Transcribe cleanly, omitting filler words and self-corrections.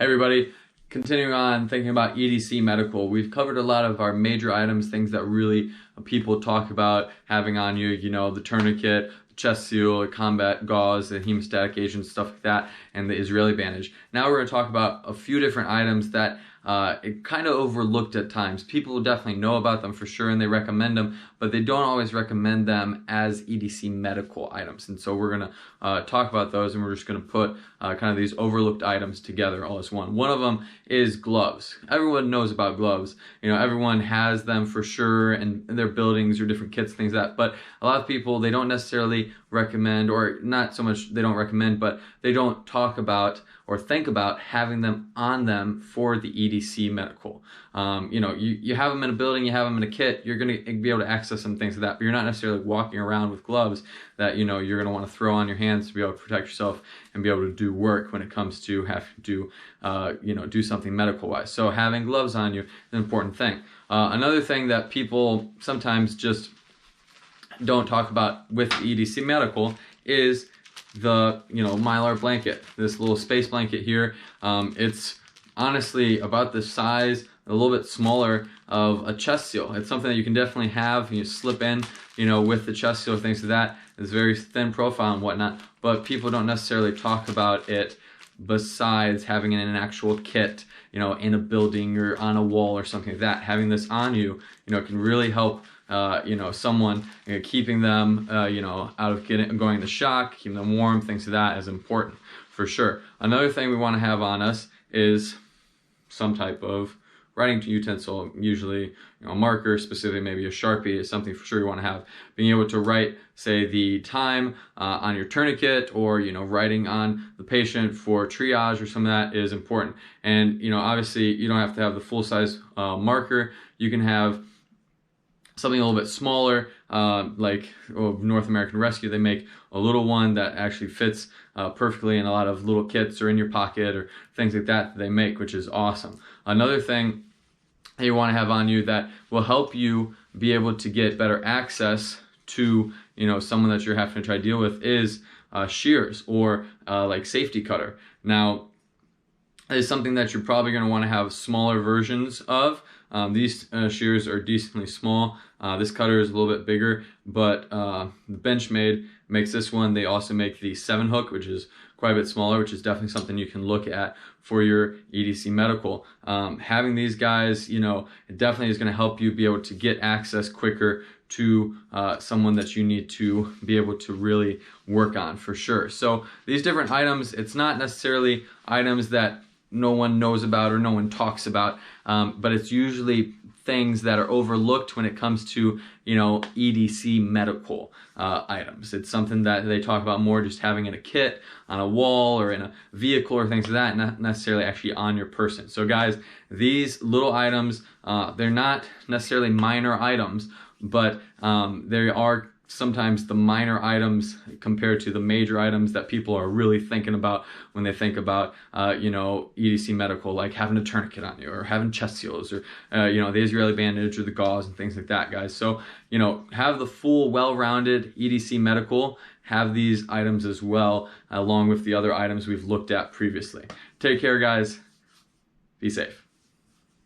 Hey everybody, continuing on thinking about EDC medical, we've covered a lot of our major items, things that really people talk about having on you, the tourniquet, the chest seal, combat gauze, the hemostatic agents, stuff like that, and the Israeli bandage. Now we're going to talk about a few different items that it kind of overlooked at times. People definitely know about them for sure and they recommend them, but they don't always recommend them as EDC medical items. And so we're going to talk about those, and we're just going to put kind of these overlooked items together all as one. One of them is gloves. Everyone knows about gloves. Everyone has them for sure in their buildings or different kits, things like that. But a lot of people, they don't necessarily recommend, or not so much they don't recommend, but they don't talk about or think about having them on them for the EDC medical. You have them in a building, you have them in a kit, you're going to be able to access some things like that, but you're not necessarily walking around with gloves that you're going to want to throw on your hands to be able to protect yourself and be able to do work when it comes to having to do something medical wise. So having gloves on you is an important thing. Another thing that people sometimes just don't talk about with EDC medical is the mylar blanket, this little space blanket here. It's honestly about the size, a little bit smaller, of a chest seal. It's something that you can definitely have, you slip in with the chest seal, things like that. It's very thin profile and whatnot, but people don't necessarily talk about it besides having it in an actual kit, in a building or on a wall or something like that. Having this on you, can really help someone, keeping them, out of going into shock, keeping them warm, things like that is important for sure. Another thing we want to have on us is some type of writing utensil, usually a marker, specifically maybe a Sharpie is something for sure you want to have. Being able to write, say, the time on your tourniquet, or writing on the patient for triage or some of that is important. And obviously you don't have to have the full size marker. You can have something a little bit smaller, like North American Rescue. They make a little one that actually fits perfectly in a lot of little kits or in your pocket or things like that they make, which is awesome. Another thing that you want to have on you that will help you be able to get better access to someone that you're having to try to deal with is shears, or like safety cutter. Now, is something that you're probably going to want to have smaller versions of. These shears are decently small. This cutter is a little bit bigger, but Benchmade makes this one. They also make the 7-hook, which is quite a bit smaller, which is definitely something you can look at for your EDC medical. Having these guys, it definitely is going to help you be able to get access quicker to someone that you need to be able to really work on for sure. So these different items, it's not necessarily items that no one knows about or no one talks about, but it's usually things that are overlooked when it comes to EDC medical items. It's something that they talk about more just having in a kit, on a wall, or in a vehicle or things like that, not necessarily actually on your person. So guys, these little items, they're not necessarily minor items, but they are sometimes the minor items compared to the major items that people are really thinking about when they think about EDC medical, like having a tourniquet on you, or having chest seals, or the Israeli bandage, or the gauze and things like that, guys. So have the full well-rounded EDC medical, have these items as well, along with the other items we've looked at previously. Take care, guys. Be safe.